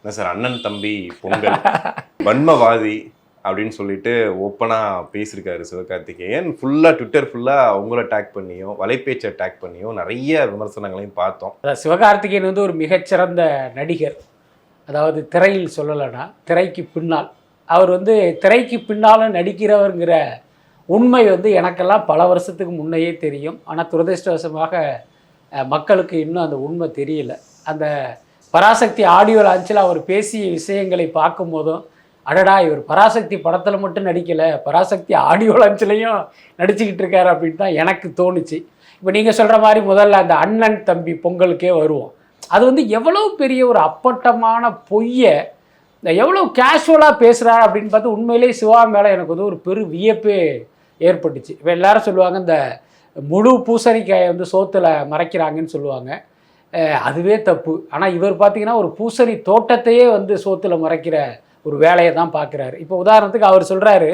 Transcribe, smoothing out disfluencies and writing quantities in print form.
என்ன சார் அண்ணன் தம்பி பொங்கல் வன்மவாதி அப்படின்னு சொல்லிட்டு ஓப்பனாக பேசியிருக்காரு சிவகார்த்திகேயன். ஃபுல்லாக ட்விட்டர் ஃபுல்லாக அவங்கள டேக் பண்ணியும் வலைபேச்சை டேக் பண்ணியும் நிறைய விமர்சனங்களையும் பார்த்தோம். சிவகார்த்திகேயன் வந்து ஒரு மிகச்சிறந்த நடிகர். அதாவது திரையில் சொல்லலைன்னா திரைக்கு பின்னால் அவர் வந்து திரைக்கு பின்னாலும் நடிக்கிறவருங்கிற உண்மை வந்து எனக்கெல்லாம் பல வருஷத்துக்கு முன்னையே தெரியும். ஆனால் துரதிர்ஷ்டவசமாக மக்களுக்கு இன்னும் அந்த உண்மை தெரியல. அந்த பராசக்தி ஆடியோ லான்ச்சில் அவர் பேசிய விஷயங்களை பார்க்கும்போதும் அடடா இவர் பராசக்தி படத்தில் மட்டும் நடிக்கலை, பராசக்தி ஆடியோ லான்ச்லேயும் நடிச்சுக்கிட்டு இருக்காரு அப்படின்னு தான் எனக்கு தோணுச்சு. இப்போ நீங்கள் சொல்கிற மாதிரி முதல்ல அந்த அண்ணன் தம்பி பொங்கலுக்கே வருவோம். அது வந்து எவ்வளோ பெரிய ஒரு அப்பட்டமான பொய்யை எவ்வளோ கேஷுவலாக பேசுகிறார் அப்படின்னு பார்த்து உண்மையிலேயே சிவா மேலே எனக்கு வந்து ஒரு பெரு வியப்பே ஏற்பட்டுச்சு. இப்போ எல்லாரும் சொல்லுவாங்க இந்த முழு பூசணிக்காயை வந்து சோத்தில் மறைக்கிறாங்கன்னு சொல்லுவாங்க. அதுவே தப்பு. ஆனால் இவர் பார்த்திங்கன்னா ஒரு பூசணி தோட்டத்தையே வந்து சோத்தில் மறைக்கிற ஒரு வேலையை தான் பார்க்குறாரு. இப்போ உதாரணத்துக்கு அவர் சொல்கிறாரு,